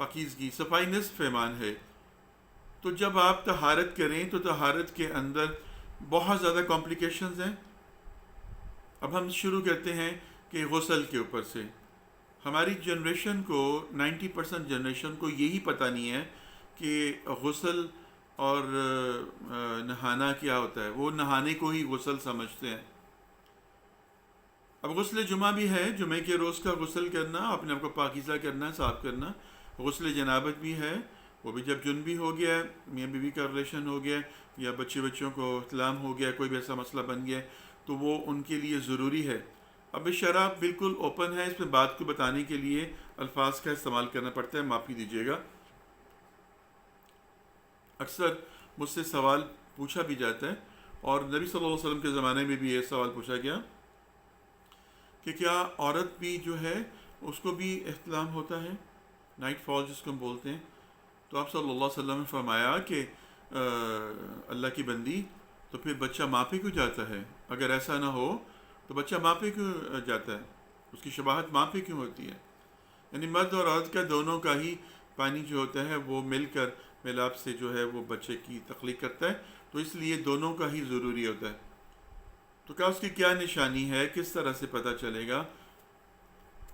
پاکیزگی، صفائی نصف ایمان ہے. تو جب آپ طہارت کریں تو طہارت کے اندر بہت زیادہ کمپلیکیشنز ہیں. اب ہم شروع کرتے ہیں کہ غسل کے اوپر سے. ہماری جنریشن کو 90% جنریشن کو یہی پتہ نہیں ہے کہ غسل اور نہانا کیا ہوتا ہے. وہ نہانے کو ہی غسل سمجھتے ہیں. اب غسل جمعہ بھی ہے، جمعے کے روز کا غسل کرنا، اپنے آپ کو پاکیزہ کرنا، صاف کرنا. غسل جنابت بھی ہے، وہ بھی جب جنبی ہو گیا ہے، میاں بیوی کا ریلیشن ہو گیا یا بچوں کو احتلام ہو گیا، کوئی بھی ایسا مسئلہ بن گیا تو وہ ان کے لیے ضروری ہے. اب شرح بالکل اوپن ہے، اس میں بات کو بتانے کے لیے الفاظ کا استعمال کرنا پڑتا ہے، معافی دیجیے گا. اکثر مجھ سے سوال پوچھا بھی جاتا ہے، اور نبی صلی اللہ علیہ وسلم کے زمانے میں بھی یہ سوال پوچھا گیا کہ کیا عورت بھی جو ہے اس کو بھی احتلام ہوتا ہے، نائٹ فال جس کو ہم بولتے ہیں. تو آپ صلی اللہ علیہ وسلم نے فرمایا کہ اللہ کی بندی، تو پھر بچہ ماں پہ کیوں جاتا ہے؟ اگر ایسا نہ ہو تو بچہ ماں پہ کیوں جاتا ہے؟ اس کی شباہت ماں پہ کیوں ہوتی ہے؟ یعنی مرد اور عورت کا دونوں کا ہی پانی جو ہوتا ہے وہ مل کر میلاب سے جو ہے وہ بچے کی تخلیق کرتا ہے، تو اس لیے دونوں کا ہی ضروری ہوتا ہے. تو کیا اس کی کیا نشانی ہے، کس طرح سے پتہ چلے گا؟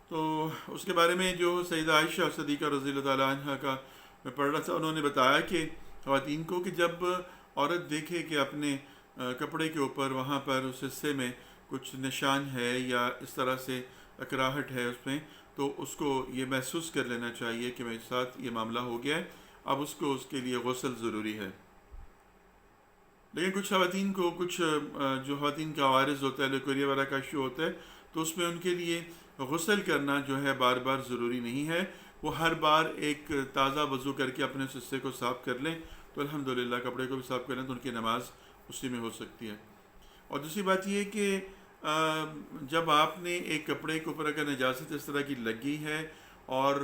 تو اس کے بارے میں جو سیدہ عائشہ صدیقہ رضی اللہ تعالیٰ عنہ کا میں پڑھ رہا تھا، انہوں نے بتایا کہ خواتین کو کہ جب عورت دیکھے کہ اپنے کپڑے کے اوپر وہاں پر اس حصے میں کچھ نشان ہے یا اس طرح سے اکراہٹ ہے اس میں، تو اس کو یہ محسوس کر لینا چاہیے کہ میرے ساتھ یہ معاملہ ہو گیا ہے، اب اس کو اس کے لیے غسل ضروری ہے. لیکن کچھ خواتین کو جو خواتین کا عوارض ہوتا ہے، لیکوریا وغیرہ کا ایشو ہوتا ہے، تو اس میں ان کے لیے غسل کرنا جو ہے بار بار ضروری نہیں ہے. وہ ہر بار ایک تازہ وضو کر کے اپنے اس حصے کو صاف کر لیں تو الحمدللہ کپڑے کو بھی صاف کر لیں تو ان کی نماز اسی میں ہو سکتی ہے. اور دوسری بات یہ ہے کہ جب آپ نے ایک کپڑے کے اوپر اگر نجاست اس طرح کی لگی ہے اور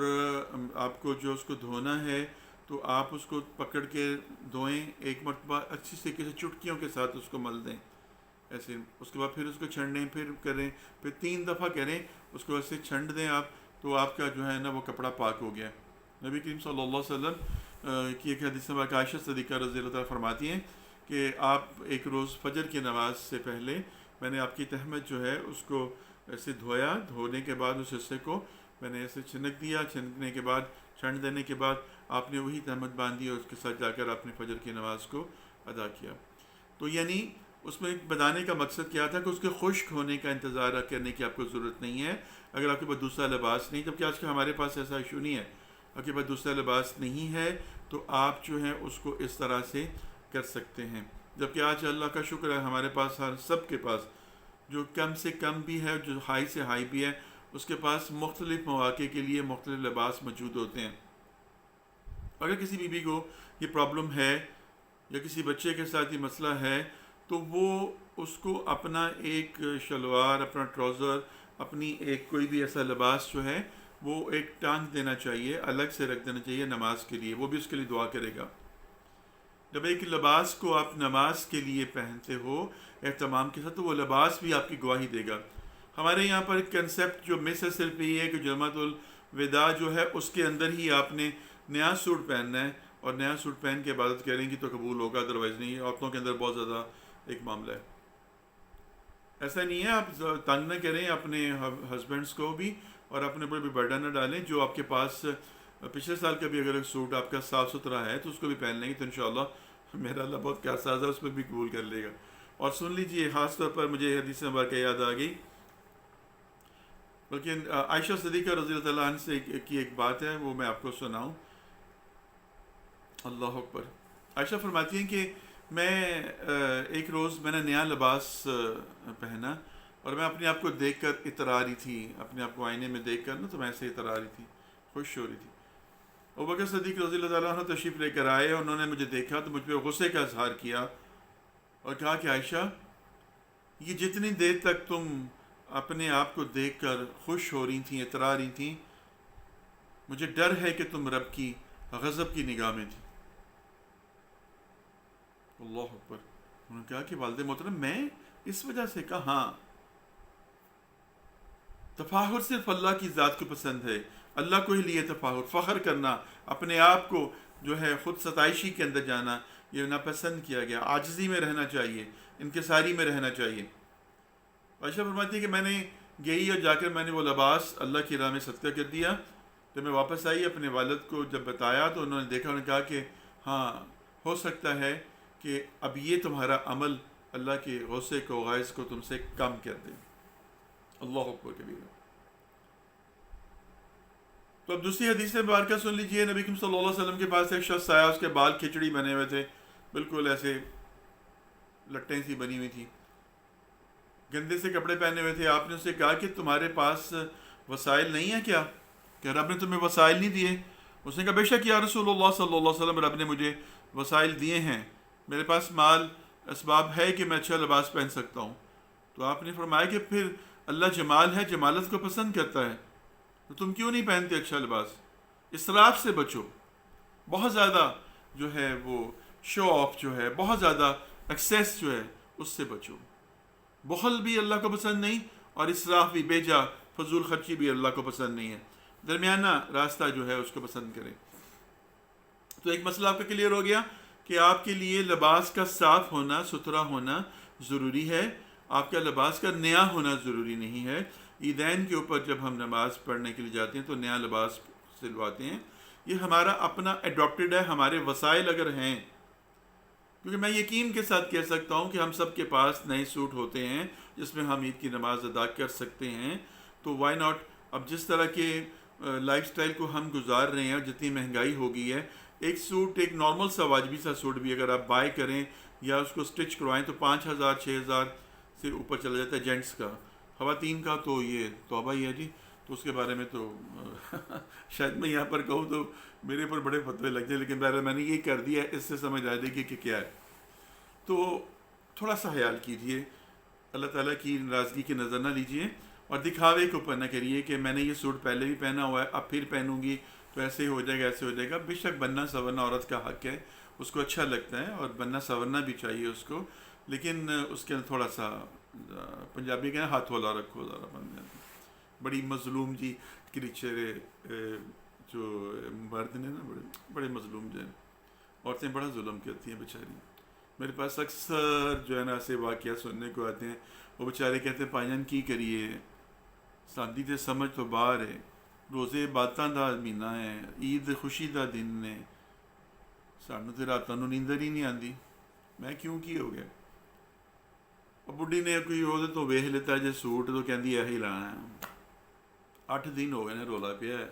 آپ کو جو اس کو دھونا ہے تو آپ اس کو پکڑ کے دھوئیں، ایک مرتبہ اچھی طریقے سے چٹکیوں کے ساتھ اس کو مل دیں ایسے. اس کے بعد پھر اس کو چھنڈیں، پھر کریں، پھر 3 دفعہ کریں، اس کو ایسے چھنڈ دیں آپ، تو آپ کا جو ہے نا وہ کپڑا پاک ہو گیا. نبی کریم صلی اللہ علیہ وسلم کی ایک حدیث میں عائشہ صدیقہ رضی اللہ تعالیٰ فرماتی ہیں کہ آپ ایک روز فجر کی نماز سے پہلے میں نے آپ کی تہمت جو ہے اس کو ایسے دھویا، دھونے کے بعد اس حصے کو میں نے ایسے چھنک دیا، چھنکنے کے بعد چھنڈ دینے کے بعد آپ نے وہی تہمت باندھی اور اس کے ساتھ جا کر آپ نے فجر کی نماز کو ادا کیا. تو یعنی اس میں بتانے کا مقصد کیا تھا کہ اس کے خشک ہونے کا انتظار کرنے کی آپ کو ضرورت نہیں ہے. اگر آپ کے پاس دوسرا لباس نہیں، جبکہ آج کل ہمارے پاس ایسا ایشو نہیں ہے، آپ کے پاس دوسرا لباس نہیں ہے تو آپ جو ہے اس کو اس طرح سے کر سکتے ہیں. جبکہ آج اللہ کا شکر ہے ہمارے پاس سب کے پاس جو کم سے کم بھی ہے، جو ہائی سے ہائی بھی ہے، اس کے پاس مختلف مواقع کے لیے مختلف لباس موجود ہوتے ہیں. اگر کسی بیوی کو یہ پرابلم ہے یا کسی بچے کے ساتھ یہ مسئلہ ہے تو وہ اس کو اپنا ایک شلوار، اپنا ٹراؤزر، اپنی ایک کوئی بھی ایسا لباس جو ہے وہ ایک ٹانگ دینا چاہیے، الگ سے رکھ دینا چاہیے نماز کے لیے. وہ بھی اس کے لیے دعا کرے گا. جب ایک لباس کو آپ نماز کے لیے پہنتے ہو اہتمام کے ساتھ تو وہ لباس بھی آپ کی گواہی دے گا. ہمارے یہاں پر کنسیپٹ جو مس ہے صرف یہ ہے کہ جمعۃ الوداع جو ہے اس کے اندر ہی آپ نے نیا سوٹ پہننا ہے اور نیا سوٹ پہن کے عبادت کریں گی تو قبول ہوگا، ادروائز نہیں. عورتوں کے اندر بہت زیادہ ایک معاملہ ہے. ایسا نہیں ہے، آپ تنگ نہ کریں اپنے ہسبینڈس کو بھی اور اپنے اوپر بھی برڈن نہ ڈالیں. جو آپ کے پاس پچھلے سال کا بھی اگر ایک سوٹ آپ کا صاف ستھرا ہے تو اس کو بھی پہن لیں گے تو انشاءاللہ میرا اللہ بہت کارساز ہے، اس پہ بھی قبول کر لے گا. اور سن لیجیے، خاص طور پر مجھے حدیث مبارکہ یاد آ گئی، بلکہ عائشہ صدیقہ رضی اللہ تعالیٰ عنہ سے کی ایک بات ہے، وہ میں آپ کو سناؤں. اللہ اکبر. عائشہ فرماتی ہیں کہ میں ایک روز میں نے نیا لباس پہنا اور میں اپنے آپ کو دیکھ کر اترا رہی تھی، اپنے آپ کو آئینے میں دیکھ کر نا تو میں ایسے اترا رہی تھی، خوش ہو رہی تھی. ابوبکر صدیق رضی اللہ تعالیٰ عنہ تشریف لے کر آئے اور انہوں نے مجھے دیکھا تو مجھ پہ غصے کا اظہار کیا اور کہا کہ عائشہ، یہ جتنی دیر تک تم اپنے آپ کو دیکھ کر خوش ہو رہی تھیں، اترا رہی تھیں، مجھے ڈر ہے کہ تم رب کی غضب کی نگاہ میں تھی. اللہ اکبر. انہوں نے کہا کہ والد محترم میں اس وجہ سے کہا، ہاں، تفاخر صرف اللہ کی ذات کو پسند ہے، اللہ کو ہی لیے تفاخر، فخر کرنا، اپنے آپ کو جو ہے خود ستائشی کے اندر جانا، یہ ناپسند کیا گیا۔ عاجزی میں رہنا چاہیے، انکساری میں رہنا چاہیے۔ عائشہ فرماتی ہے کہ میں نے گئی اور جا کر میں نے وہ لباس اللہ کی راہ میں صدقہ کر دیا۔ جب میں واپس آئی اپنے والد کو جب بتایا تو انہوں نے دیکھا، انہوں نے کہا کہ ہاں ہو سکتا ہے کہ اب یہ تمہارا عمل اللہ کے غصے کو، غائز کو تم سے کم کر دے۔ اللہ اکبر کبیرہ۔ تو اب دوسری حدیث مبارکہ سن لیجئے۔ نبی کریم صلی اللہ علیہ وسلم کے پاس ایک شخص آیا، اس کے بال کھچڑی بنے ہوئے تھے، بالکل ایسے لٹیں سی بنی ہوئی تھی، گندے سے کپڑے پہنے ہوئے تھے۔ آپ نے اس سے کہا کہ تمہارے پاس وسائل نہیں ہیں کیا، کہ رب نے تمہیں وسائل نہیں دیے؟ اس نے کہا بے شک یا رسول اللہ صلی اللہ علیہ وسلم، رب نے مجھے وسائل دیے ہیں، میرے پاس مال اسباب ہے کہ میں اچھا لباس پہن سکتا ہوں۔ تو آپ نے فرمایا کہ پھر اللہ جمال ہے، جمالت کو پسند کرتا ہے، تو تم کیوں نہیں پہنتے اچھا لباس؟ اسراف سے بچو، بہت زیادہ جو ہے وہ شو آف جو ہے، بہت زیادہ ایکسیس جو ہے اس سے بچو۔ بخل بھی اللہ کو پسند نہیں، اور اسراف بھی، بیجا فضول خرچی بھی اللہ کو پسند نہیں ہے۔ درمیانہ راستہ جو ہے اس کو پسند کریں۔ تو ایک مسئلہ آپ کا کلیئر ہو گیا کہ آپ کے لیے لباس کا صاف ہونا، ستھرا ہونا ضروری ہے، آپ کا لباس کا نیا ہونا ضروری نہیں ہے۔ عیدین کے اوپر جب ہم نماز پڑھنے کے لیے جاتے ہیں تو نیا لباس سلواتے ہیں، یہ ہمارا اپنا ایڈاپٹیڈ ہے، ہمارے وسائل اگر ہیں، کیونکہ میں یقین کے ساتھ کہہ سکتا ہوں کہ ہم سب کے پاس نئے سوٹ ہوتے ہیں جس میں ہم عید کی نماز ادا کر سکتے ہیں، تو وائی ناٹ۔ اب جس طرح کے لائف سٹائل کو ہم گزار رہے ہیں اور جتنی مہنگائی ہو گئی ہے، ایک سوٹ، ایک نارمل سا واجبی سا سوٹ بھی اگر آپ بائی کریں یا اس کو سٹچ کروائیں تو 5,000 6,000 سے اوپر چلا جاتا ہے جینٹس کا۔ خواتین کا تو یہ توبہ ہی ہے جی، تو اس کے بارے میں تو شاید میں یہاں پر کہوں تو میرے پر بڑے فتوے لگ جائیں، لیکن بہرحال میں نے یہ کر دیا ہے، اس سے سمجھ آ جائے گی کہ کیا ہے۔ تو تھوڑا سا خیال کیجئے، اللہ تعالیٰ کی ناراضگی کی نظر نہ لیجئے، اور دکھاوے کے اوپر نہ کریے کہ میں نے یہ سوٹ پہلے بھی پہنا ہوا ہے، اب پھر پہنوں گی تو ایسے ہی ہو جائے گا، ایسے ہو جائے گا۔ بے شک بننا سنورنا عورت کا حق ہے، اس کو اچھا لگتا ہے اور بننا سنورنا بھی چاہیے اس کو، لیکن اس کے اندر تھوڑا سا پنجابی کہنا ہاتھ والا رکھو ذرا بن جاتا۔ بڑی مظلوم جی کریچر جو مرد نے نا، بڑے مظلوم جو ہیں، عورتیں بڑا ظلم کرتی ہیں بیچاری۔ میرے پاس اکثر جو ہے نا ایسے واقعات سننے کو آتے ہیں، وہ بیچارے کہتے ہیں پائی جان کی کریے، سادی تے سمجھ تو باہر ہے، روزے باتاں دا مہینہ ہے، عید خوشی دا دن نے، سانوں تے راتاں نوں نیندر ہی نہیں آندی، میں کیوں کی ہو گیا؟ اور بڈھی نے کوئی وہ تو ویخ لیتا جے سوٹ تو کہندی یہی لانا ہے، 8 دن ہو گئے نے رولا پیا ہے۔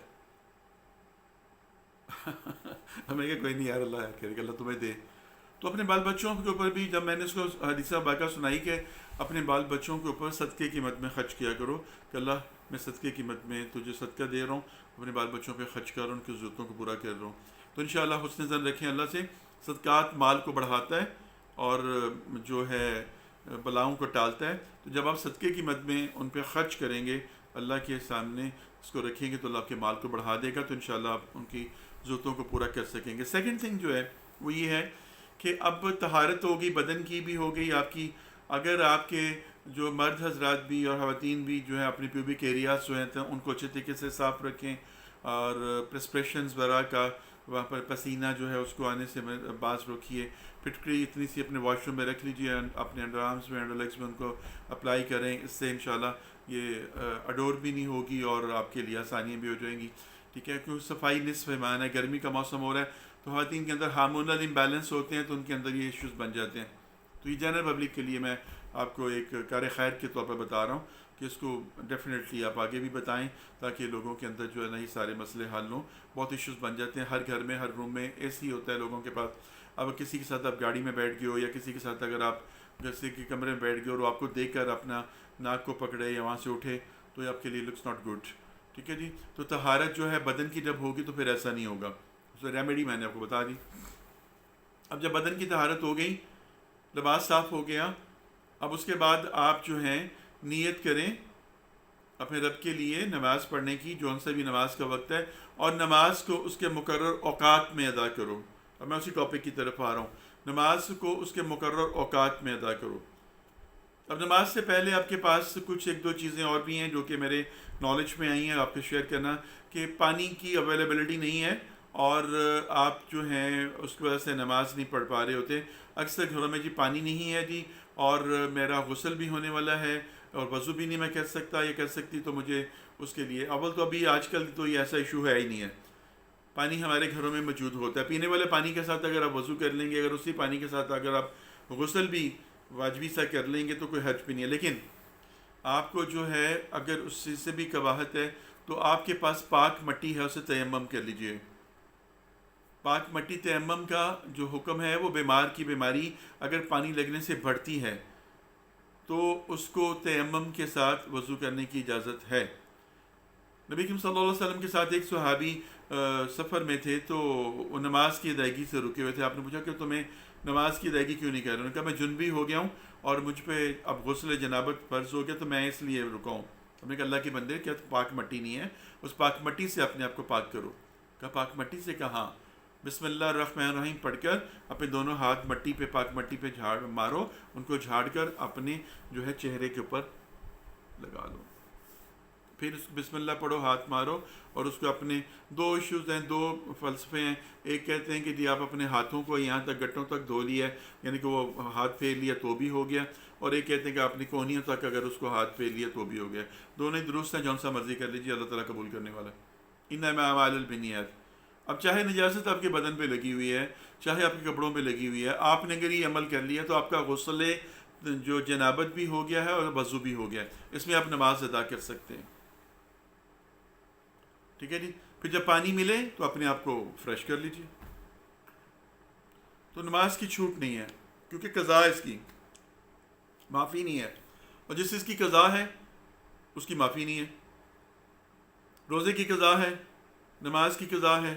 ہمیں کہ کوئی نہیں یار، اللہ ہے کہ اللہ تمہیں دے۔ تو اپنے بال بچوں کے اوپر بھی، جب میں نے اس کو حدیثہ باقی سنائی کہ اپنے بال بچوں کے اوپر صدقے کی مد میں خرچ کیا کرو، کہ اللہ میں صدقے کی مد میں تجھے صدقہ دے رہا ہوں، اپنے بال بچوں پہ خرچ کر رہا ہوں، ان کی ضرورتوں کو پورا کر رہا ہوں۔ تو انشاءاللہ حسن ظن رکھیں اللہ سے، صدقات مال کو بڑھاتا ہے اور جو ہے بلاؤں کو ٹالتا ہے۔ تو جب آپ صدقے کی مد میں ان پہ خرچ کریں گے، اللہ کے سامنے اس کو رکھیں گے، تو اللہ آپ کے مال کو بڑھا دے گا، تو انشاءاللہ آپ ان کی ضرورتوں کو پورا کر سکیں گے۔ سیکنڈ تھنگ جو ہے وہ یہ ہے کہ اب طہارت ہوگی، بدن کی بھی ہو گئی آپ کی۔ اگر آپ کے جو مرد حضرات بھی اور خواتین بھی جو ہیں اپنی پیوبک ایریاز جو ہیں تو ان کو اچھے طریقے سے صاف رکھیں، اور پرسپریشنز وغیرہ کا وہاں پر پسینہ جو ہے اس کو آنے سے باز رکھیے۔ پھٹکری اتنی سی اپنے واش روم میں رکھ لیجیے، اپنے انڈر آرمز میں، انڈر لیگس میں ان کو اپلائی کریں، اس سے انشاءاللہ یہ اڈور بھی نہیں ہوگی اور آپ کے لیے آسانیاں بھی ہو جائیں گی، ٹھیک ہے؟ کیونکہ صفائی نصف ایمان ہے، گرمی کا موسم ہو رہا ہے تو خواتین کے اندر ہارمونل امبیلنس ہوتے ہیں، تو ان کے اندر یہ ایشوز بن جاتے ہیں۔ تو یہ جنرل پبلک کے لیے میں آپ کو ایک کار خیر کے طور پر بتا رہا ہوں کہ اس کو ڈیفینیٹلی آپ آگے بھی بتائیں، تاکہ لوگوں کے اندر جو ہے نا یہ سارے مسئلے حل ہوں۔ بہت ایشوز بن جاتے ہیں، ہر گھر میں، ہر روم میں اے سی ہوتا ہے لوگوں کے پاس۔ اب کسی کے ساتھ آپ گاڑی میں بیٹھ گئے ہو، یا کسی کے ساتھ اگر آپ جیسے کہ کمرے میں بیٹھ گئے اور وہ آپ کو دیکھ کر اپنا ناک کو پکڑے یا وہاں سے اٹھے، تو یہ آپ کے لیے لکس ناٹ گڈ، ٹھیک ہے جی؟ تو طہارت جو ہے بدن کی جب ہوگی تو پھر ایسا نہیں ہوگا۔ تو ریمیڈی میں نے آپ کو بتا دی۔ اب جب بدن کی طہارت ہو گئی، لباس صاف ہو گیا، اب اس کے بعد آپ جو ہیں نیت کریں اپنے رب کے لیے نماز پڑھنے کی، جو ان سے بھی نماز کا وقت ہے، اور نماز کو اس کے مقرر اوقات میں ادا کرو۔ اب میں اسی ٹاپک کی طرف آ رہا ہوں، نماز کو اس کے مقرر اوقات میں ادا کرو۔ اب نماز سے پہلے آپ کے پاس کچھ ایک دو چیزیں اور بھی ہیں جو کہ میرے نالج میں آئی ہیں آپ کو شیئر کرنا، کہ پانی کی اویلیبلٹی نہیں ہے اور آپ جو ہیں اس کی وجہ سے نماز نہیں پڑھ پا رہے ہوتے۔ اکثر گھروں میں جی پانی نہیں ہے جی، اور میرا غسل بھی ہونے والا ہے اور وضو بھی نہیں میں کر سکتا یا کر سکتی، تو مجھے اس کے لیے اول تو ابھی آج کل تو یہ ایسا ایشو ہے ہی نہیں ہے، پانی ہمارے گھروں میں موجود ہوتا ہے، پینے والے پانی کے ساتھ اگر آپ وضو کر لیں گے، اگر اسی پانی کے ساتھ اگر آپ غسل بھی واجبی سا کر لیں گے تو کوئی حرج بھی نہیں ہے۔ لیکن آپ کو جو ہے اگر اس چیز سے بھی قباحت ہے تو آپ کے پاس پاک مٹی ہے، اسے تیمم کر لیجئے۔ پاک مٹی تیمم کا جو حکم ہے وہ بیمار کی بیماری اگر پانی لگنے سے بڑھتی ہے تو اس کو تیمم کے ساتھ وضو کرنے کی اجازت ہے۔ نبی کریم صلی اللہ علیہ وسلم کے ساتھ ایک صحابی سفر میں تھے تو وہ نماز کی ادائیگی سے رکے ہوئے تھے۔ آپ نے پوچھا کہ تمہیں نماز کی ادائیگی کیوں نہیں کر رہے؟ انہوں نے کہا میں جنبی ہو گیا ہوں اور مجھ پہ اب غسل جنابت فرض ہو گیا تو میں اس لیے رکا ہوں۔ ہم نے کہا اللہ کے بندے کیا پاک مٹی نہیں ہے؟ اس پاک مٹی سے اپنے آپ کو پاک کرو۔ کہا پاک مٹی سے؟ کہاں؟ بسم اللہ الرحمن الرحیم پڑھ کر اپنے دونوں ہاتھ مٹی پہ، پاک مٹی پہ جھاڑ مارو، ان کو جھاڑ کر اپنے جو ہے چہرے کے اوپر لگا لو، پھر بسم اللہ پڑھو، ہاتھ مارو، اور اس کو اپنے دو ایشوز ہیں، دو فلسفے ہیں۔ ایک کہتے ہیں کہ جی آپ اپنے ہاتھوں کو یہاں تک گٹوں تک دھو لیا ہے، یعنی کہ وہ ہاتھ پھیر لیا تو بھی ہو گیا، اور ایک کہتے ہیں کہ اپنی کونیوں تک اگر اس کو ہاتھ پھیر لیا تو بھی ہو گیا۔ دونوں ہی درست ہیں، جون سا مرضی کر لیجیے، اللہ تعالیٰ قبول کرنے والا ہے۔ انما الاعمال بالنیات۔ اب چاہے نجاست آپ کے بدن پہ لگی ہوئی ہے، چاہے آپ کے کپڑوں پہ لگی ہوئی ہے، آپ نے اگر یہ عمل کر لیا تو آپ کا غسل جو جنابت بھی ہو گیا ہے اور وضو بھی ہو گیا ہے، اس میں آپ نماز ادا کر سکتے ہیں۔ ٹھیک ہے جی، پھر جب پانی ملے تو اپنے آپ کو فریش کر لیجیے۔ تو نماز کی چھوٹ نہیں ہے کیونکہ قضا ہے، اس کی معافی نہیں ہے، اور جس چیز کی قضا ہے اس کی معافی نہیں ہے۔ روزے کی قضا ہے، نماز کی قضا ہے،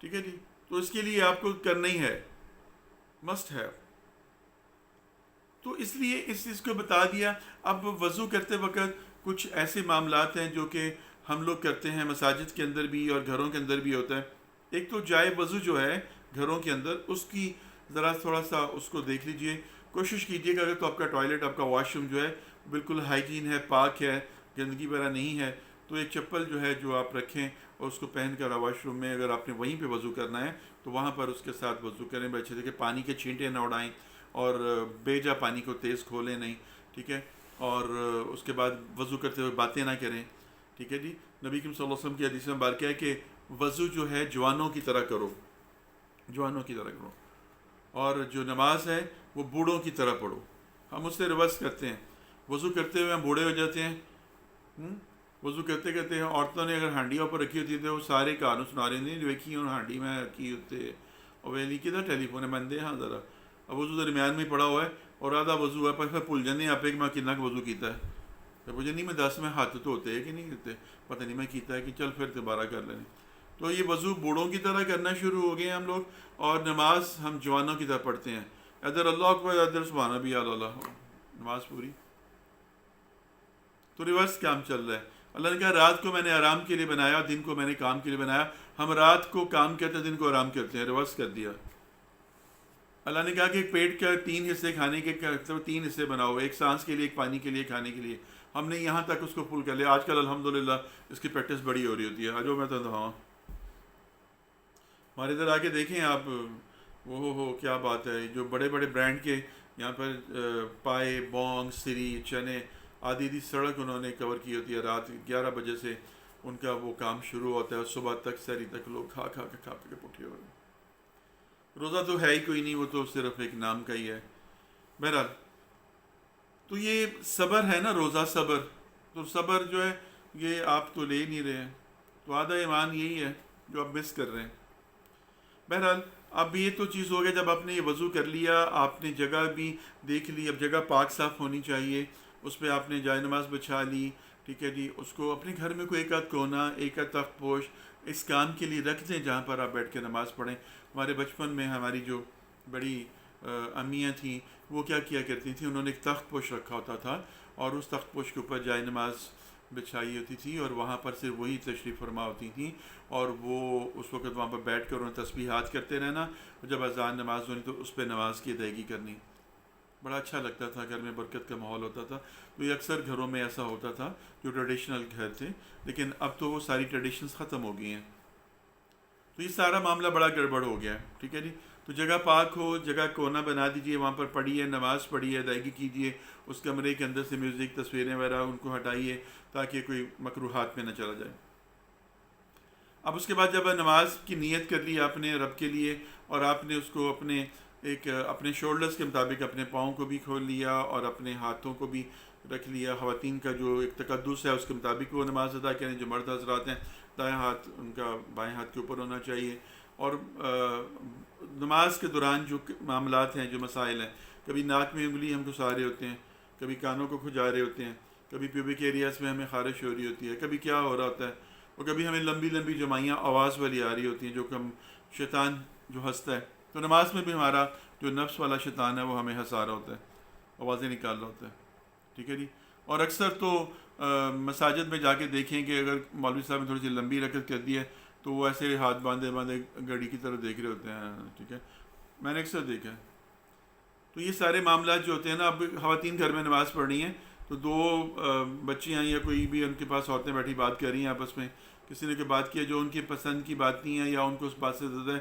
ٹھیک ہے جی، تو اس کے لیے آپ کو کرنا ہی ہے، مسٹ ہے۔ تو اس لیے اس چیز کو بتا دیا۔ اب وضو کرتے وقت کچھ ایسے معاملات ہیں جو کہ ہم لوگ کرتے ہیں، مساجد کے اندر بھی اور گھروں کے اندر بھی ہوتا ہے۔ ایک تو جائے وضو جو ہے گھروں کے اندر، اس کی ذرا تھوڑا سا اس کو دیکھ لیجئے، کوشش کیجئے کہ اگر تو آپ کا ٹوائلٹ، آپ کا واش روم جو ہے بالکل ہائیجین ہے، پاک ہے، گندگی وغیرہ نہیں ہے، تو ایک چپل جو ہے جو آپ رکھیں اور اس کو پہن کر واش روم میں اگر آپ نے وہیں پہ وضو کرنا ہے تو وہاں پر اس کے ساتھ وضو کریں، بچے دیکھیں پانی کے چھینٹے نہ اڑائیں اور بے جا پانی کو تیز کھولیں نہیں، ٹھیک ہے، اور اس کے بعد وضو کرتے ہوئے باتیں نہ کریں، ٹھیک ہے جی۔ نبی کریم صلی اللہ علیہ وسلم کی حدیث میں بات ہے کہ وضو جو ہے جوانوں کی طرح کرو، جوانوں کی طرح کرو، اور جو نماز ہے وہ بوڑھوں کی طرح پڑھو۔ ہم اس سے ریورس کرتے ہیں، وضو کرتے ہوئے ہم بوڑھے ہو جاتے ہیں، وضو کرتے کرتے ہیں عورتوں نے اگر ہانڈیوں پر رکھی ہوتی ہے تو وہ سارے کہانوں سنا رہے ہیں، دیکھی اور ہانڈی میں رکھی ہوتے اور ویلی کدھر ٹیلی فون ہے بندے، ہاں ذرا اب وضو درمیان میں پڑا ہوا ہے اور آدھا وضو ہے، پھر بھول جانے آپ کہ میں کتنا وضو کیتا ہے، پھر مجھے نہیں، میں 10 میں ہاتھ تو ہوتے ہیں کہ نہیں ہوتے، پتہ نہیں میں کیتا ہے کہ چل پھر دوبارہ کر لیں۔ تو یہ وضو بوڑھوں کی طرح کرنا شروع ہو گئے ہیں ہم لوگ، اور نماز ہم جوانوں کی طرح پڑھتے ہیں، ادھر اللہ اکبر ادھر سبحان بھی اللہ، نماز پوری۔ تو ریورس کام چل رہا ہے۔ اللہ نے کہا رات کو میں نے آرام کے لیے بنایا، دن کو میں نے کام کے لیے بنایا، ہم رات کو کام کرتے ہیں، دن کو آرام کرتے ہیں، ریورس کر دیا۔ اللہ نے کہا کہ پیٹ کا 3 حصے کھانے کے 3 حصے بناؤ، ایک سانس کے لیے، ایک پانی کے لیے، کھانے کے لیے، ہم نے یہاں تک اس کو فل کر لیا۔ آج کل الحمدللہ اس کی پریکٹس بڑی ہو رہی ہوتی ہے، آجو میں تو ہاں ہمارے ادھر آ کے دیکھیں آپ، وہ ہو کیا بات ہے، جو بڑے بڑے برانڈ کے یہاں پر پائے، بونگ، سری، چنے، آدھی سڑک انہوں نے کور کی ہوتی ہے، رات 11 بجے سے ان کا وہ کام شروع ہوتا ہے، صبح تک سحری تک لوگ کھا کے پٹھے ہوئے۔ روزہ تو ہے ہی کوئی نہیں، وہ تو صرف ایک نام کا ہی ہے۔ بہرحال تو یہ صبر ہے نا، روزہ صبر، تو صبر جو ہے یہ آپ تو لے ہی نہیں رہے ہیں، تو آدھا ایمان یہی ہے جو آپ مس کر رہے ہیں۔ بہرحال اب یہ تو چیز ہو گیا، جب آپ نے یہ وضو کر لیا، آپ نے جگہ بھی دیکھ لی، اب جگہ پاک صاف ہونی چاہیے، اس پہ آپ نے جائے نماز بچھا لی، ٹھیک ہے جی، اس کو اپنے گھر میں کوئی ایک آدھ کونا، ایک آدھ تخت پوش اس کام کے لیے رکھ دیں جہاں پر آپ بیٹھ کے نماز پڑھیں۔ ہمارے بچپن میں ہماری جو بڑی امیاں تھیں وہ کیا کیا کرتی تھیں، انہوں نے ایک تخت پوش رکھا ہوتا تھا اور اس تخت پوش کے اوپر جائے نماز بچھائی ہوتی تھی اور وہاں پر صرف وہی تشریف فرما ہوتی تھیں، اور وہ اس وقت وہاں پر بیٹھ کر انہوں نے تسبیحات کرتے رہنا، اور جب اذان نماز ہونی تو اس پہ نماز کی ادائیگی کرنی۔ بڑا اچھا لگتا تھا، گھر میں برکت کا ماحول ہوتا تھا. تو یہ اکثر گھروں میں ایسا ہوتا تھا جو ٹریڈیشنل گھر تھے، لیکن اب تو وہ ساری ٹریڈیشنز ختم ہو گئی ہیں. تو یہ سارا معاملہ بڑا گڑبڑ ہو گیا ہے. ٹھیک ہے جی. تو جگہ پاک ہو، جگہ کونا بنا دیجئے، وہاں پر پڑھیے، نماز پڑھیے، ادائیگی کیجیے. اس کمرے کے اندر سے میوزک، تصویریں وغیرہ ان کو ہٹائیے تاکہ کوئی مکروہات میں نہ چلا جائے. اب اس کے بعد جب نماز کی نیت کر لی آپ نے رب کے لیے، اور آپ نے اس کو اپنے شولڈرز کے مطابق اپنے پاؤں کو بھی کھول لیا اور اپنے ہاتھوں کو بھی رکھ لیا. خواتین کا جو ایک تقدس ہے اس کے مطابق وہ نماز ادا کریں. جو مرد حضرات ہیں، دائیں ہاتھ ان کا بائیں ہاتھ کے اوپر ہونا چاہیے. اور نماز کے دوران جو معاملات ہیں، جو مسائل ہیں، کبھی ناک میں انگلی ہم گھسا رہے ہوتے ہیں، کبھی کانوں کو کھجا رہے ہوتے ہیں، کبھی پیوبک ایریاز میں ہمیں خارش ہو رہی ہوتی ہے، کبھی کیا ہو رہا ہوتا ہے، اور کبھی ہمیں لمبی لمبی جمائیاں آواز والی آ رہی ہوتی ہیں جو کہ شیطان جو ہنستا ہے. تو نماز میں بھی ہمارا جو نفس والا شیطان ہے وہ ہمیں ہنسا رہا ہوتا ہے، آوازیں نکال رہا ہوتا ہے. ٹھیک ہے جی. اور اکثر تو مساجد میں جا کے دیکھیں کہ اگر مولوی صاحب نے تھوڑی سی لمبی رکعت کر دی ہے تو وہ ایسے ہاتھ باندھے باندھے گھڑی کی طرف دیکھ رہے ہوتے ہیں. ٹھیک ہے، میں نے اکثر دیکھا ہے. تو یہ سارے معاملات جو ہوتے ہیں نا، اب خواتین گھر میں نماز پڑھ رہی ہیں تو دو بچیاں یا کوئی بھی ان کے پاس عورتیں بیٹھی بات کر رہی ہیں آپس میں، کسی نے کوئی بات کیا جو ان کی پسند کی بات نہیں ہے یا ان کو اس بات سے زیادہ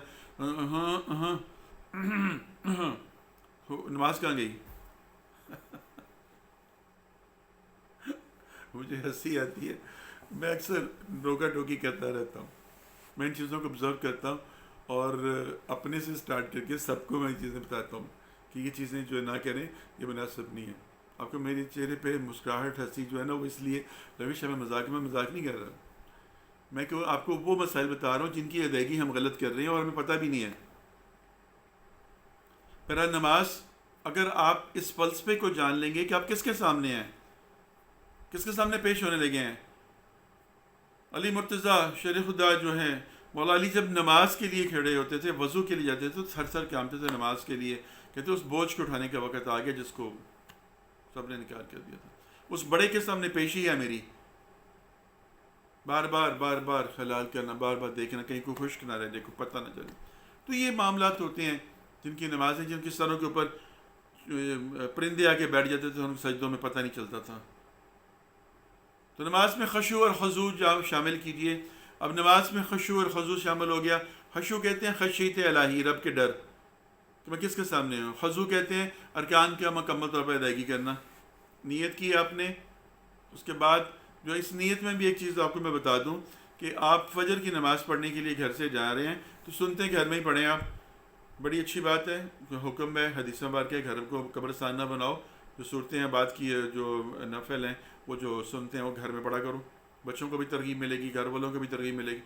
نماز کہاں گئی. مجھے ہنسی آتی ہے. میں اکثر ڈوکا ٹوکی کرتا رہتا ہوں. میں ان چیزوں کو آبزرو کرتا ہوں اور اپنے سے سٹارٹ کر کے سب کو میں یہ چیزیں بتاتا ہوں کہ یہ چیزیں جو نہ کریں، یہ مناسب نہیں ہے. آپ کو میرے چہرے پہ مسکراہٹ، ہنسی جو ہے نا، وہ اس لیے روش ہے، میں مذاق نہیں کر رہا. میں آپ کو وہ مسائل بتا رہا ہوں جن کی ادائیگی ہم غلط کر رہے ہیں اور ہمیں پتہ بھی نہیں ہے. پھر نماز، اگر آپ اس فلسفے کو جان لیں گے کہ آپ کس کے سامنے ہیں، کس کے سامنے پیش ہونے لگے ہیں. علی مرتضیٰ شیر خدا جو ہیں، مولا علی جب نماز کے لیے کھڑے ہوتے تھے، وضو کے لیے جاتے تھے تو سر کامتے تھے نماز کے لیے. کہتے اس بوجھ کو اٹھانے کا وقت آ گیا جس کو سب نے انکار کر دیا تھا. اس بڑے کے سامنے پیشی ہے میری، بار بار خلال کرنا، بار بار دیکھنا کہیں کوئی خشک نہ رہ جائے، کوئی پتہ نہ چلے. تو یہ معاملات ہوتے ہیں جن کی نمازیں، جن کے سروں کے اوپر پرندے آ کے بیٹھ جاتے تھے، ان سجدوں میں پتہ نہیں چلتا تھا. تو نماز میں خشوع اور خضوع شامل کیجئے. اب نماز میں خشوع اور خضوع شامل ہو گیا. خشوع کہتے ہیں خشیت الہی، رب کے ڈر کہ میں کس کے سامنے ہوں. خضوع کہتے ہیں ارکان کا مکمل طور پر ادائیگی کرنا. نیت کی آپ نے، اس کے بعد جو اس نیت میں بھی ایک چیز آپ کو میں بتا دوں کہ آپ فجر کی نماز پڑھنے کے لیے گھر سے جا رہے ہیں تو سنتے ہیں گھر میں ہی پڑھیں آپ. بڑی اچھی بات ہے، حکم ہے، حدیث میں بار کے گھر کو قبرستان نہ بناؤ. جو صورتیں ہیں بات کی جو نفل ہیں وہ جو سنتے ہیں وہ گھر میں پڑھا کرو. بچوں کو بھی ترغیب ملے گی، گھر والوں کو بھی ترغیب ملے گی.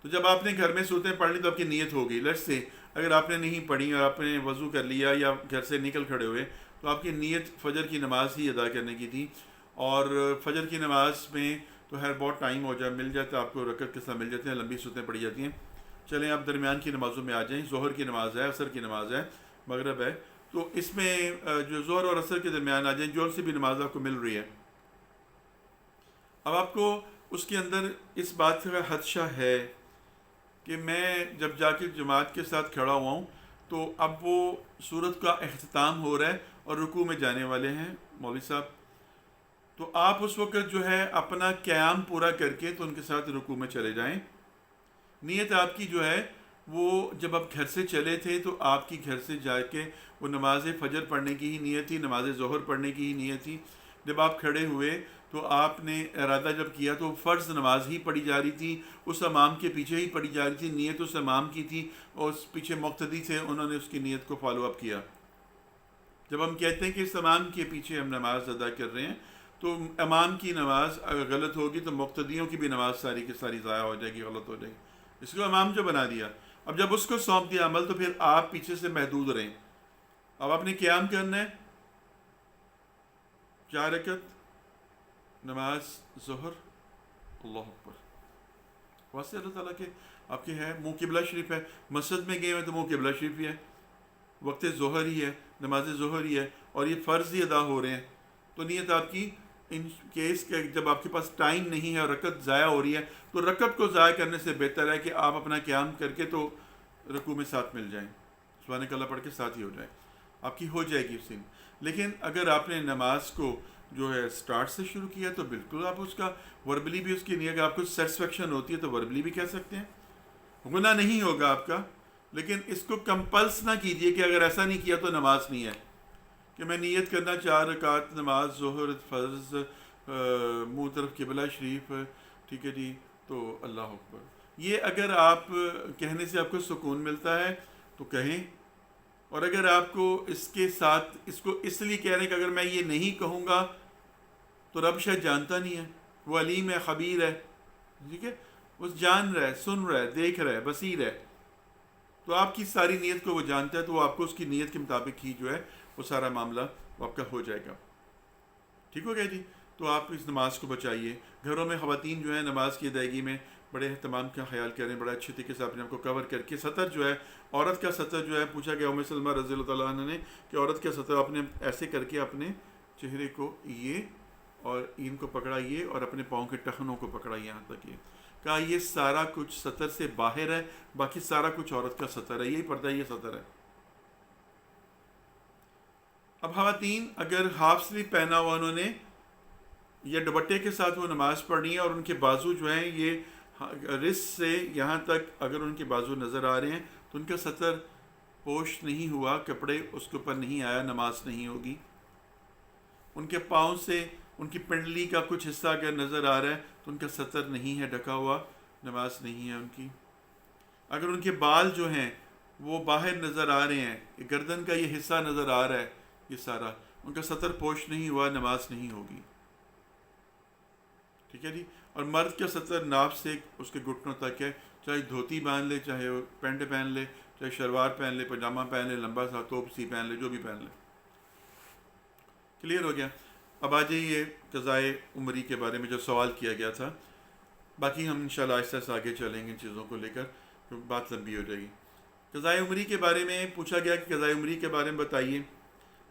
تو جب آپ نے گھر میں صورتیں پڑھ لی تو آپ کی نیت ہو گئی. لیٹس سے اگر آپ نے نہیں پڑھی اور آپ نے وضو کر لیا یا گھر سے نکل کھڑے ہوئے تو آپ کی نیت فجر کی نماز ہی ادا کرنے کی تھی. اور فجر کی نماز میں تو خیر بہت ٹائم ہو جائے، مل جائے تو آپ کو رکعت کے ساتھ مل جاتے ہیں، لمبی صورتیں پڑھی جاتی ہیں. چلیں آپ درمیان کی نمازوں میں آ جائیں. ظہر کی نماز ہے، عصر کی نماز ہے، مغرب ہے. تو اس میں جو ظہر اور عصر کے درمیان آ جائیں، جو سی بھی نماز آپ کو مل رہی ہے. اب آپ کو اس کے اندر اس بات کا خدشہ ہے کہ میں جب جا کے جماعت کے ساتھ کھڑا ہوا ہوں تو اب وہ سورت کا اختتام ہو رہا ہے اور رکوع میں جانے والے ہیں مولوی صاحب. تو آپ اس وقت جو ہے اپنا قیام پورا کر کے تو ان کے ساتھ رکوع میں چلے جائیں. نیت آپ کی جو ہے وہ جب آپ گھر سے چلے تھے تو آپ کی گھر سے جا کے وہ نماز فجر پڑھنے کی ہی نیت تھی، نماز ظہر پڑھنے کی ہی نیت تھی. جب آپ کھڑے ہوئے تو آپ نے ارادہ جب کیا تو فرض نماز ہی پڑھی جا رہی تھی، اس امام کے پیچھے ہی پڑھی جا رہی تھی. نیت اس امام کی تھی اور اس پیچھے مقتدی تھے، انہوں نے اس کی نیت کو فالو اپ کیا. جب ہم کہتے ہیں کہ اس امام کے پیچھے ہم نماز ادا کر رہے ہیں تو امام کی نماز اگر غلط ہوگی تو مقتدیوں کی بھی نماز ساری کی ساری ضائع ہو جائے گی، غلط ہو جائے گی. اس کو امام جو بنا دیا، اب جب اس کو سونپ دیا عمل تو پھر آپ پیچھے سے محدود رہیں. اب آپ نے قیام کرنا ہے، 4 رکعت نماز ظہر، اللہ اکبر. واسطے اللہ تعالیٰ کے آپ کے ہے منہ قبلہ شریف ہے، مسجد میں گئے ہوئے تو منہ قبلہ شریف ہی ہے، وقت ظہر ہی ہے، نماز ظہر ہی ہے اور یہ فرض ہی ادا ہو رہے ہیں. تو نیت آپ کی ان کیس کے جب آپ کے پاس ٹائم نہیں ہے اور رکعت ضائع ہو رہی ہے تو رکعت کو ضائع کرنے سے بہتر ہے کہ آپ اپنا قیام کر کے تو رکوع میں ساتھ مل جائیں، سبحانک اللہ پڑھ کے ساتھ ہی ہو جائیں. آپ کی ہو جائے گی اسی میں. لیکن اگر آپ نے نماز کو جو ہے سٹارٹ سے شروع کیا تو بالکل آپ اس کا وربلی بھی اس کی نہیں. اگر آپ کو سیٹسفیکشن ہوتی ہے تو وربلی بھی کہہ سکتے ہیں, گناہ نہیں ہوگا آپ کا. لیکن اس کو کمپلس نہ کیجیے کہ اگر ایسا نہیں کیا تو نماز نہیں ہے, کہ میں نیت کرنا 4 رکعت نماز ظہر فرض, منہ طرف قبلہ شریف, ٹھیک ہے جی, تو اللہ اکبر. یہ اگر آپ کہنے سے آپ کو سکون ملتا ہے تو کہیں, اور اگر آپ کو اس کے ساتھ اس کو اس لیے کہہ رہے ہیں کہ اگر میں یہ نہیں کہوں گا تو رب شاید جانتا نہیں ہے, وہ علیم ہے, خبیر ہے, ٹھیک ہے, وہ جان رہا ہے, سن رہا ہے, دیکھ رہا ہے, بصیر ہے, تو آپ کی ساری نیت کو وہ جانتا ہے, تو وہ آپ کو اس کی نیت کے مطابق ہی جو ہے وہ سارا معاملہ وہ آپ کا ہو جائے گا. ٹھیک ہو گیا جی. تو آپ اس نماز کو بچائیے. گھروں میں خواتین جو ہیں نماز کی ادائیگی میں بڑے اہتمام کا خیال کریں, بڑا اچھے طریقے سے اپنے آپ کو کور کر کے. سطر جو ہے, عورت کا سطر جو ہے, پوچھا گیا ام سلمہ رضی اللہ تعالیٰ عنہ نے کہ عورت کا سطر آپ نے ایسے کر کے اپنے چہرے کو یہ اور ان کو پکڑائیے اور اپنے پاؤں کے ٹخنوں کو پکڑائیے یہاں تک. یہ کہا یہ سارا کچھ سطر سے باہر ہے, باقی سارا کچھ عورت کا سطر ہے, یہی پردہ, یہ سطر ہے. اب خواتین اگر ہاف سلیو پہنا ہوا انہوں نے یا دوپٹے کے ساتھ وہ نماز پڑھنی ہے, اور ان کے بازو جو ہیں یہ رسٹ سے یہاں تک اگر ان کے بازو نظر آ رہے ہیں تو ان کا سطر پوش نہیں ہوا, کپڑے اس کے اوپر نہیں آیا, نماز نہیں ہوگی. ان کے پاؤں سے ان کی پنڈلی کا کچھ حصہ اگر نظر آ رہا ہے تو ان کا سطر نہیں ہے ڈھکا ہوا, نماز نہیں ہے ان کی. اگر ان کے بال جو ہیں وہ باہر نظر آ رہے ہیں, گردن کا یہ حصہ نظر آ رہا ہے, یہ سارا ان کا سطر پوش نہیں ہوا, نماز نہیں ہوگی. ٹھیک ہے جی. اور مرد کا سطر ناف سے اس کے گھٹنوں تک ہے, چاہے دھوتی باندھ لے, چاہے پینٹ پہن لے, چاہے شلوار پہن لے, پاجامہ پہن لے, لمبا سا توپ سی پہن لے, جو بھی پہن لے. کلیئر ہو گیا. اب آ جائیے قضائے عمری کے بارے میں جو سوال کیا گیا تھا. باقی ہم انشاءاللہ آہستہ آہستہ آگے چلیں گے ان چیزوں کو لے کر, تو بات لمبی ہو جائے گی. قضائے عمری کے بارے میں پوچھا گیا کہ قضائے عمری کے بارے میں بتائیے.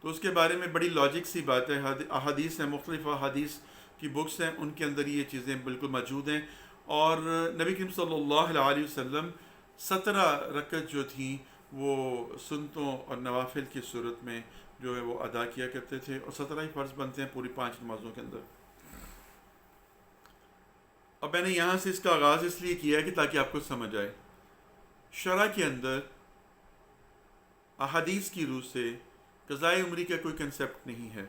تو اس کے بارے میں بڑی لاجک سی بات ہے. احادیث ہیں, مختلف احادیث کی بکس ہیں, ان کے اندر یہ چیزیں بالکل موجود ہیں. اور نبی کریم صلی اللہ علیہ وسلم 17 رکعت جو تھیں وہ سنتوں اور نوافل کی صورت میں جو ہے وہ ادا کیا کرتے تھے, اور 17 ہی فرض بنتے ہیں پوری 5 نمازوں کے اندر. اب میں نے یہاں سے اس کا آغاز اس لیے کیا ہے کہ تاکہ آپ کو سمجھ آئے. شرع کے اندر احادیث کی روح سے قضائے عمری کا کوئی کنسیپٹ نہیں ہے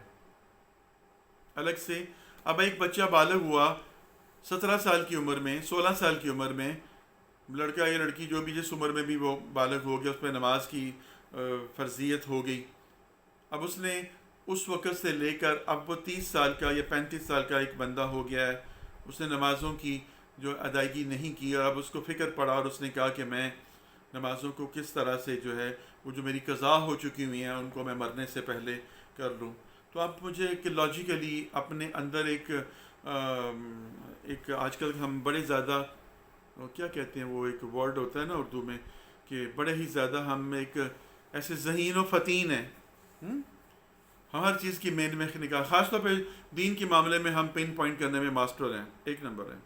الگ سے. اب ایک بچہ بالغ ہوا 17 سال کی عمر میں, 16 سال کی عمر میں, لڑکا یا لڑکی جو بھی جس عمر میں بھی وہ بالغ ہو گیا, اس پہ نماز کی فرضیت ہو گئی. اب اس نے اس وقت سے لے کر اب وہ 30 سال کا یا 35 سال کا ایک بندہ ہو گیا ہے, اس نے نمازوں کی جو ادائیگی نہیں کی, اور اب اس کو فکر پڑا اور اس نے کہا کہ میں نمازوں کو کس طرح سے جو ہے وہ جو میری قضا ہو چکی ہوئی ہیں ان کو میں مرنے سے پہلے کر لوں. تو آپ مجھے کہ لاجیکلی اپنے اندر ایک آج کل ہم بڑے زیادہ کیا کہتے ہیں, وہ ایک ورڈ ہوتا ہے نا اردو میں کہ بڑے ہی زیادہ ہم ایک ایسے ذہین و فتین ہیں, ہر چیز کی مین میں نکال, خاص طور پہ دین کے معاملے میں ہم پن پوائنٹ کرنے میں ماسٹر ہیں, 1 نمبر ہیں.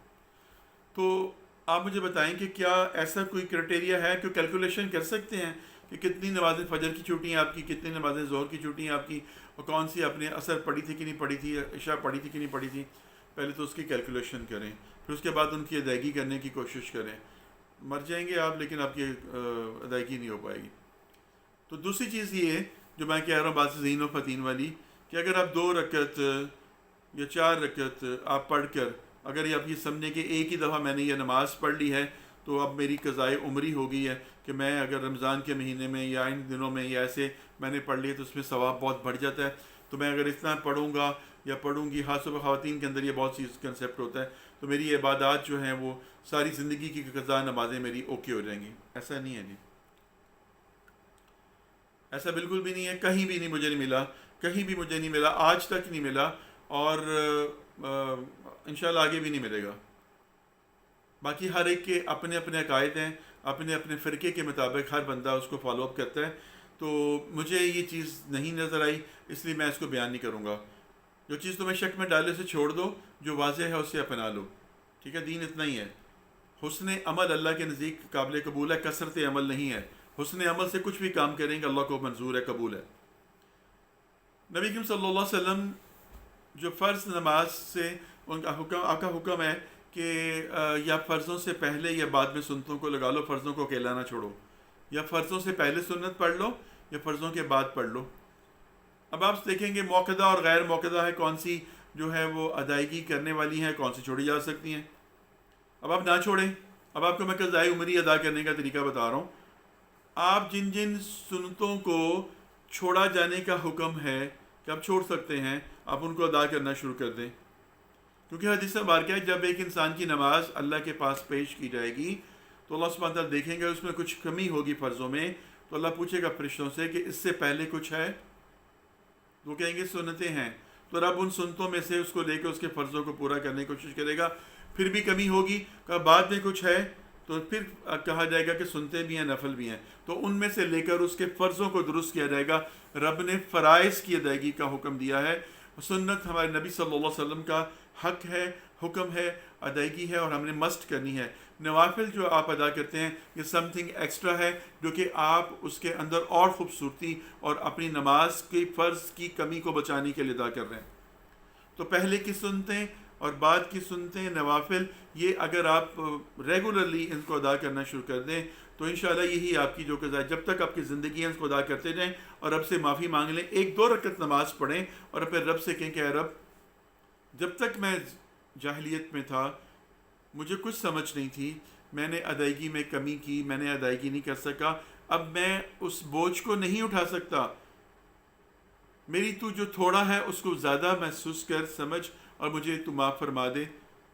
تو آپ مجھے بتائیں کہ کیا ایسا کوئی کرائٹیریا ہے کہ کیلکولیشن کر سکتے ہیں کہ کتنی نمازیں فجر کی چھوٹی ہیں آپ کی, کتنی نمازیں ظہر کی چھوٹی ہیں آپ کی, اور کون سی آپ نے اثر پڑھی تھی کہ نہیں پڑھی تھی, عشاء پڑھی تھی کہ نہیں پڑھی تھی. پہلے تو اس کی کیلکولیشن کریں, پھر اس کے بعد ان کی ادائیگی کرنے کی کوشش کریں. مر جائیں گے آپ لیکن آپ کی ادائیگی نہیں ہو پائے گی. تو دوسری چیز یہ ہے جو میں کہہ رہا ہوں بات ذہین و فتین والی, کہ اگر آپ 2 رکعت یا 4 رکعت آپ پڑھ کر اگر یہ آپ یہ سمجھیں کہ ایک ہی دفعہ میں نے یہ نماز پڑھ لی ہے تو اب میری قضائے عمری ہو گئی ہے, کہ میں اگر رمضان کے مہینے میں یا ان دنوں میں یا ایسے میں نے پڑھ لی تو اس میں ثواب بہت بڑھ جاتا ہے, تو میں اگر اتنا پڑھوں گا یا پڑھوں گی, خاص طور پر خواتین کے اندر یہ بہت چیز کنسیپٹ ہوتا ہے, تو میری عبادات جو ہیں وہ ساری زندگی کی قضا نمازیں میری اوکے ہو جائیں گی. ایسا نہیں ہے جی, ایسا بالکل بھی نہیں ہے. کہیں بھی نہیں, مجھے نہیں ملا, کہیں بھی مجھے نہیں ملا, آج تک نہیں ملا, اور انشاءاللہ آگے بھی نہیں ملے گا. باقی ہر ایک کے اپنے اپنے عقائد ہیں, اپنے اپنے فرقے کے مطابق ہر بندہ اس کو فالو اپ کرتا ہے. تو مجھے یہ چیز نہیں نظر آئی, اس لیے میں اس کو بیان نہیں کروں گا. جو چیز تمہیں شک میں ڈالے سے چھوڑ دو, جو واضح ہے اسے اپنا لو. ٹھیک ہے, دین اتنا ہی ہے. حسن عمل اللہ کے نزدیک قابل قبول ہے, کثرت عمل نہیں ہے. حسن عمل سے کچھ بھی کام کریں گے اللہ کو منظور ہے, قبول ہے. نبی کریم صلی اللہ علیہ وسلم جو فرض نماز سے ان کا حکم، آپ کا حکم ہے کہ یا فرضوں سے پہلے یا بعد میں سنتوں کو لگا لو، فرضوں کو اکیلا نہ چھوڑو، یا فرضوں سے پہلے سنت پڑھ لو یا فرضوں کے بعد پڑھ لو۔ اب آپ دیکھیں گے موقدہ اور غیر موقدہ ہے، کون سی جو ہے وہ ادائیگی کرنے والی ہیں، کون سی چھوڑی جا سکتی ہیں۔ اب آپ نہ چھوڑیں۔ اب آپ کو میں قضائے عمری ادا کرنے کا طریقہ بتا رہا ہوں۔ آپ جن جن سنتوں کو چھوڑا جانے کا حکم ہے کہ آپ چھوڑ سکتے ہیں، آپ ان کو ادا کرنا شروع کر دیں، کیونکہ حدیث میں بار کیا ہے جب ایک انسان کی نماز اللہ کے پاس پیش کی جائے گی تو اللہ سبحانہ تعالیٰ دیکھیں گے اس میں کچھ کمی ہوگی فرضوں میں، تو اللہ پوچھے گا فرشتوں سے کہ اس سے پہلے کچھ ہے؟ وہ کہیں گے سنتیں ہیں، تو رب ان سنتوں میں سے اس کو لے کے اس کے فرضوں کو پورا کرنے کی کوشش کرے گا۔ پھر بھی کمی ہوگی، کہ بعد میں کچھ ہے، تو پھر کہا جائے گا کہ سنتے بھی ہیں نفل بھی ہیں، تو ان میں سے لے کر اس کے فرضوں کو درست کیا جائے گا۔ رب نے فرائض کی ادائیگی کا حکم دیا ہے، سنت ہمارے نبی صلی اللہ علیہ وسلم کا حق ہے، حکم ہے، ادائیگی ہے، اور ہم نے مست کرنی ہے۔ نوافل جو آپ ادا کرتے ہیں یہ سم تھنگ ایکسٹرا ہے، جو کہ آپ اس کے اندر اور خوبصورتی اور اپنی نماز کی فرض کی کمی کو بچانے کے لیے ادا کر رہے ہیں۔ تو پہلے کی سنتیں اور بعد کی سنتیں نوافل، یہ اگر آپ ریگولرلی ان کو ادا کرنا شروع کر دیں تو انشاءاللہ یہی آپ کی جو قضا ہے، جب تک آپ کی زندگی ہے اس کو ادا کرتے جائیں اور رب سے معافی مانگ لیں۔ 1-2 رکعت نماز پڑھیں اور پھر رب سے کہیں کہ اے رب، جب تک میں جاہلیت میں تھا مجھے کچھ سمجھ نہیں تھی، میں نے ادائیگی میں کمی کی، میں نے ادائیگی نہیں کر سکا، اب میں اس بوجھ کو نہیں اٹھا سکتا، میری تو جو تھوڑا ہے اس کو زیادہ محسوس کر سمجھ اور مجھے تو معاف فرما دے،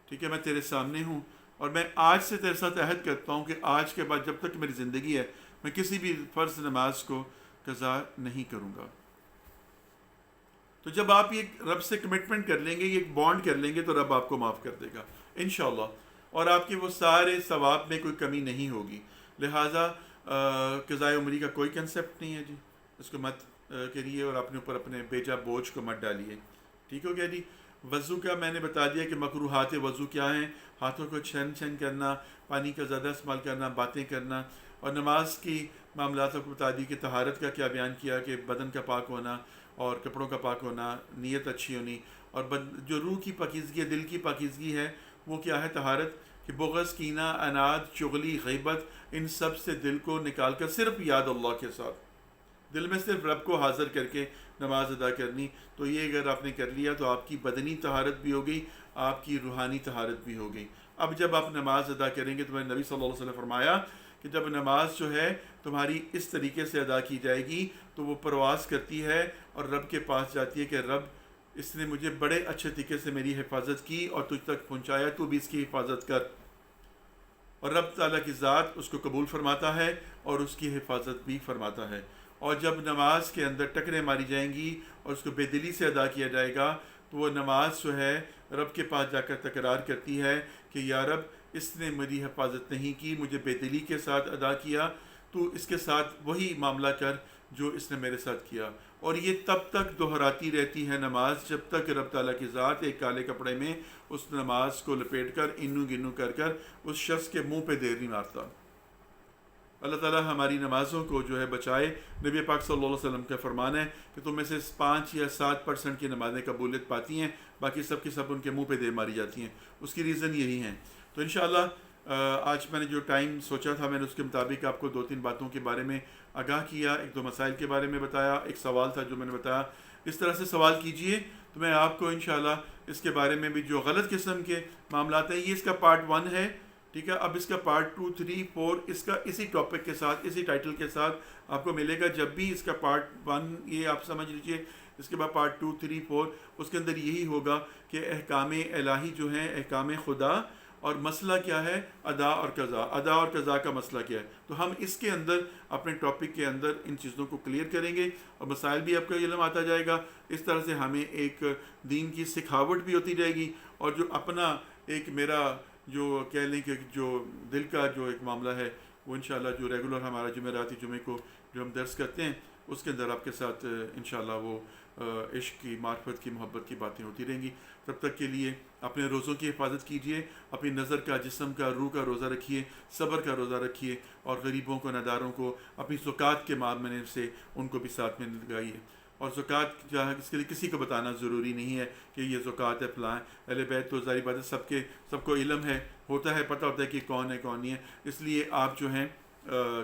ٹھیک ہے؟ میں تیرے سامنے ہوں اور میں آج سے تیرے ساتھ عہد کرتا ہوں کہ آج کے بعد جب تک میری زندگی ہے میں کسی بھی فرض نماز کو قضا نہیں کروں گا۔ تو جب آپ یہ رب سے کمٹمنٹ کر لیں گے، یہ بانڈ کر لیں گے، تو رب آپ کو معاف کر دے گا انشاءاللہ، اور آپ کے وہ سارے ثواب میں کوئی کمی نہیں ہوگی۔ لہٰذا قضائے عمری کا کوئی کنسپٹ نہیں ہے جی، اس کو مت کریے اور اپنے اوپر اپنے بیجا بوجھ کو مت ڈالیے، ٹھیک ہو گیا جی۔ وضو کا میں نے بتا دیا کہ مکروہات وضو کیا ہیں، ہاتھوں کو چھن کرنا، پانی کا زیادہ استعمال کرنا، باتیں کرنا، اور نماز کی معاملات کو بتا دی کہ طہارت کا کیا بیان کیا کہ بدن کا پاک ہونا اور کپڑوں کا پاک ہونا، نیت اچھی ہونی، اور جو روح کی پاکیزگی ہے، دل کی پاکیزگی ہے، وہ کیا ہے طہارت، کہ بغض، کینہ، اناد، چغلی، غیبت، ان سب سے دل کو نکال کر صرف یاد اللہ کے ساتھ دل میں صرف رب کو حاضر کر کے نماز ادا کرنی۔ تو یہ اگر آپ نے کر لیا تو آپ کی بدنی طہارت بھی ہو گئی، آپ کی روحانی طہارت بھی ہو گئی۔ اب جب آپ نماز ادا کریں گے تو نبی صلی اللہ علیہ وسلم نے فرمایا کہ جب نماز جو ہے تمہاری اس طریقے سے ادا کی جائے گی تو وہ پرواز کرتی ہے اور رب کے پاس جاتی ہے کہ رب، اس نے مجھے بڑے اچھے طریقے سے میری حفاظت کی اور تجھ تک پہنچایا، تو بھی اس کی حفاظت کر، اور رب تعالیٰ کی ذات اس کو قبول فرماتا ہے اور اس کی حفاظت بھی فرماتا ہے۔ اور جب نماز کے اندر ٹکریں ماری جائیں گی اور اس کو بے دلی سے ادا کیا جائے گا تو وہ نماز جو ہے رب کے پاس جا کر تکرار کرتی ہے کہ یا رب، اس نے میری حفاظت نہیں کی، مجھے بے دلی کے ساتھ ادا کیا، تو اس کے ساتھ وہی معاملہ کر جو اس نے میرے ساتھ کیا۔ اور یہ تب تک دہراتی رہتی ہے نماز جب تک رب تعالیٰ کی ذات ایک کالے کپڑے میں اس نماز کو لپیٹ کر انو گنو کر کر اس شخص کے منہ پہ دیر نہیں مارتا۔ اللہ تعالیٰ ہماری نمازوں کو جو ہے بچائے۔ نبی پاک صلی اللہ علیہ وسلم کا فرمان ہے کہ تم میں سے 5 یا 7% کی نمازیں قبولیت پاتی ہیں، باقی سب کی سب ان کے منہ پہ دیر ماری جاتی ہیں۔ اس کی ریزن یہی ہیں۔ تو انشاءاللہ آج میں نے جو ٹائم سوچا تھا میں نے اس کے مطابق آپ کو 2-3 باتوں کے بارے میں آگاہ کیا، 1-2 مسائل کے بارے میں بتایا، ایک سوال تھا جو میں نے بتایا۔ اس طرح سے سوال کیجئے تو میں آپ کو انشاءاللہ اس کے بارے میں بھی جو غلط قسم کے معاملات ہیں، یہ اس کا پارٹ 1 ہے، ٹھیک ہے؟ اب اس کا پارٹ 2, 3, 4 اس کا اسی ٹاپک کے ساتھ، اسی ٹائٹل کے ساتھ آپ کو ملے گا۔ جب بھی اس کا پارٹ 1 یہ آپ سمجھ لیجئے، اس کے بعد پارٹ 2, 3, 4 اس کے اندر یہی ہوگا کہ احکام الہی جو ہیں، احکام خدا، اور مسئلہ کیا ہے، ادا اور قضا، ادا اور قضا کا مسئلہ کیا ہے۔ تو ہم اس کے اندر اپنے ٹاپک کے اندر ان چیزوں کو کلیئر کریں گے اور مسائل بھی آپ کا علم آتا جائے گا۔ اس طرح سے ہمیں ایک دین کی سکھاوٹ بھی ہوتی جائے گی، اور جو اپنا ایک میرا جو کہہ لیں کہ جو دل کا جو ایک معاملہ ہے وہ انشاءاللہ جو ریگولر ہمارا جمعراتی جمعے کو جو ہم درس کرتے ہیں اس کے اندر آپ کے ساتھ انشاءاللہ وہ عشق کی، معرفت کی، محبت کی باتیں ہوتی رہیں گی۔ تب تک کے لیے اپنے روزوں کی حفاظت کیجیے، اپنی نظر کا، جسم کا، روح کا روزہ رکھیے، صبر کا روزہ رکھیے، اور غریبوں کو، ناداروں کو اپنی زکوٰۃ کے معاملے سے ان کو بھی ساتھ میں لگائیے۔ اور زکوٰۃ جو ہے اس کے لیے کسی کو بتانا ضروری نہیں ہے کہ یہ زکوٰۃ ہے فلاں اہل بیت، تو ظاہر بات ہے سب کو علم ہے، ہوتا ہے، پتہ ہوتا ہے کہ کون ہے کون نہیں ہے، اس لیے آپ جو ہیں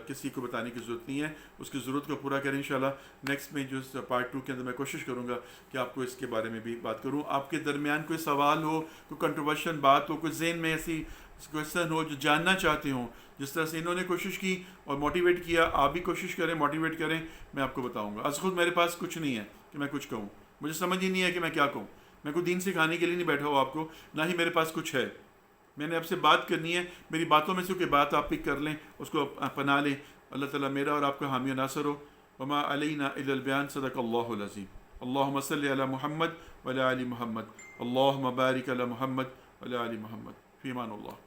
کسی کو بتانے کی ضرورت نہیں ہے، اس کی ضرورت کو پورا کریں انشاءاللہ۔ نیکسٹ میں جو پارٹ 2 کے اندر میں کوشش کروں گا کہ آپ کو اس کے بارے میں بھی بات کروں۔ آپ کے درمیان کوئی سوال ہو، کوئی کنٹروورشن بات ہو، کوئی ذہن میں ایسی کویشچن ہو جو جاننا چاہتے ہوں، جس طرح سے انہوں نے کوشش کی اور موٹیویٹ کیا، آپ بھی کوشش کریں، موٹیویٹ کریں، میں آپ کو بتاؤں گا۔ از خود میرے پاس کچھ نہیں ہے کہ میں کچھ کہوں، مجھے سمجھ ہی نہیں ہے کہ میں کیا کہوں، میں کوئی دین سکھانے کے لیے نہیں بیٹھا ہوں آپ کو، نہ ہی میرے پاس کچھ ہے، میں نے آپ سے بات کرنی ہے، میری باتوں میں سے کوئی بات آپ پک کر لیں، اس کو اپنا لیں۔ اللہ تعالیٰ میرا اور آپ کا حامی و ناصر ہو۔ وما علینا الا البیان، صدق اللہ العظیم۔ اللہم صلی علی محمد وعلی آل محمد، اللہم بارک علی محمد وعلی آل محمد، فی امان اللہ۔